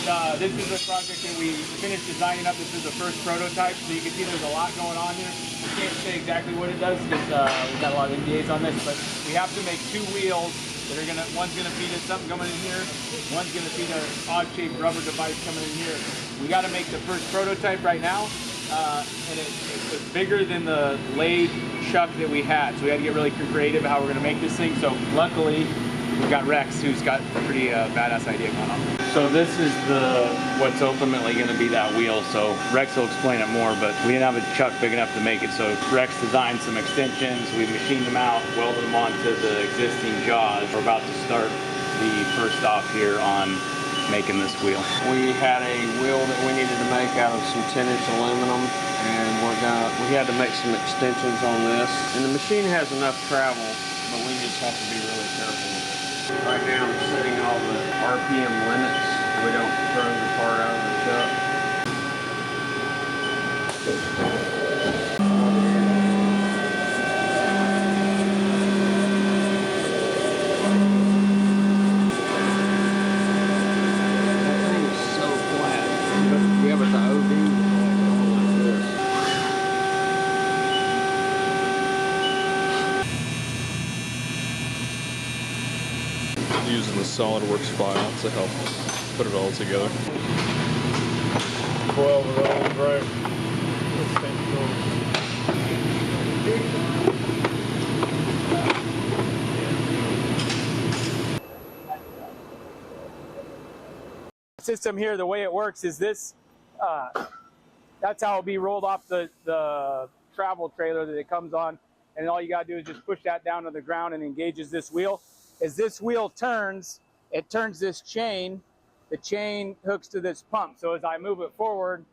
This is a project that we finished designing up. This is the first prototype, so you can see there's a lot going on here. I can't say exactly what it does because we've got a lot of NDAs on this, but we have to make two wheels that are gonna, one's gonna feed us something coming in here, one's gonna feed an odd-shaped rubber device coming in here. We got to make the first prototype right now, and it was bigger than the lathe chuck that we had, so we had to get really creative how we're gonna make this thing. So luckily, we've got Rex, who's got a pretty badass idea going on. So this is what's ultimately going to be that wheel. So Rex will explain it more, but we didn't have a chuck big enough to make it. So Rex designed some extensions. We machined them out, welded them onto the existing jaws. We're about to start the first off here on making this wheel. We had a wheel that we needed to make out of some 10-inch aluminum, and we had to make some extensions on this. And the machine has enough travel, but we just have to be really careful with it. Right now I'm setting all the RPM limits. We don't throw the part out of the chuck. That thing is so flat. You have it to OD like this. Using the SolidWorks file to help put it all together. 12 of those, right? System here, the way it works is this, that's how it'll be rolled off the travel trailer that it comes on, and all you gotta do is just push that down to the ground and engages this wheel. As this wheel turns, it turns this chain. The chain hooks to this pump. So as I move it forward,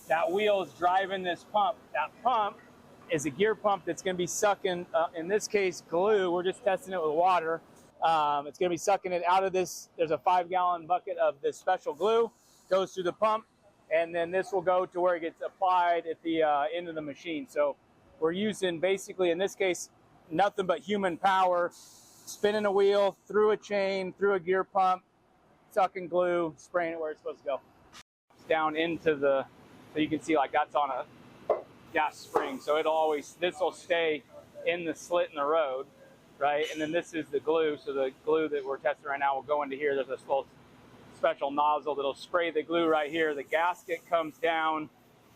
that wheel is driving this pump. That pump is a gear pump that's going to be sucking, in this case, glue. We're just testing it with water. It's going to be sucking it out of this. There's a 5-gallon bucket of this special glue, goes through the pump, and then this will go to where it gets applied at the end of the machine. So we're using, basically, in this case, nothing but human power, spinning a wheel through a chain, through a gear pump, sucking glue, spraying it where it's supposed to go. Down into the, so you can see like that's on a gas spring. So it'll always, this will stay in the slit in the road, right? And then this is the glue. So the glue that we're testing right now will go into here. There's a little special nozzle that'll spray the glue right here. The gasket comes down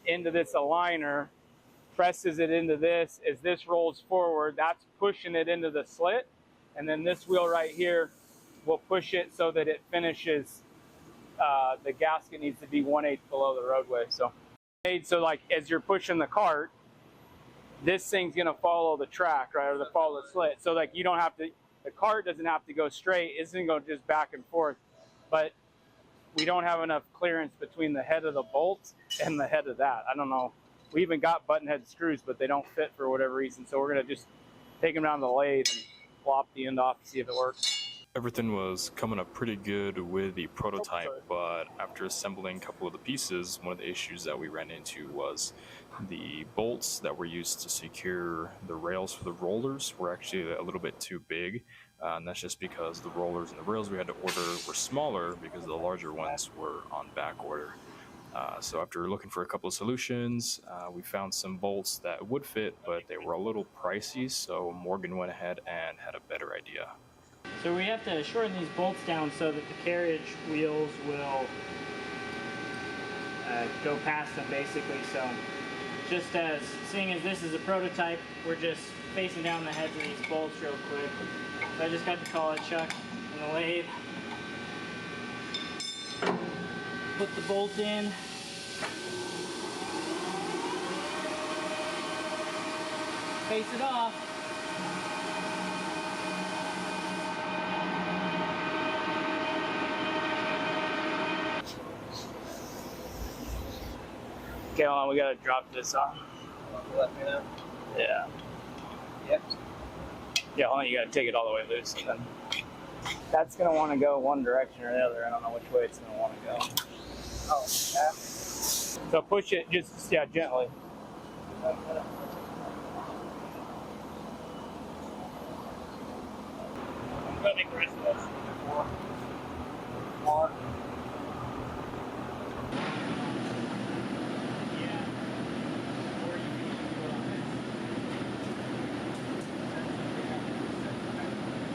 into this aligner, presses it into this. As this rolls forward, that's pushing it into the slit. And then this wheel right here will push it so that it finishes, the gasket needs to be 1/8 below the roadway. So like as you're pushing the cart, this thing's gonna follow the track, right? Or follow the slit. So like you don't have to, the cart doesn't have to go straight, it's gonna go just back and forth. But we don't have enough clearance between the head of the bolt and the head of that. I don't know. We even got button head screws, but they don't fit for whatever reason. So we're gonna just take them down to the lathe and flop the end off to see if it works. Everything was coming up pretty good with the prototype, but after assembling a couple of the pieces, one of the issues that we ran into was the bolts that were used to secure the rails for the rollers were actually a little bit too big. And that's just because the rollers and the rails we had to order were smaller because the larger ones were on back order. So after looking for a couple of solutions, we found some bolts that would fit, but they were a little pricey, so Morgan went ahead and had a better idea. So we have to shorten these bolts down so that the carriage wheels will go past them basically. So just as, seeing as this is a prototype, we're just facing down the heads of these bolts real quick. So I just got to call it Chuck in the lathe. Put the bolt in. Face it off. Okay, hold on, we gotta drop this on. Let me know. Yeah. Yep. Yeah, hold on, you gotta take it all the way loose. And then that's gonna wanna go one direction or the other. I don't know which way it's gonna wanna go. Oh, yeah. So push it just, yeah, gently. I'm gonna make the rest of this. One.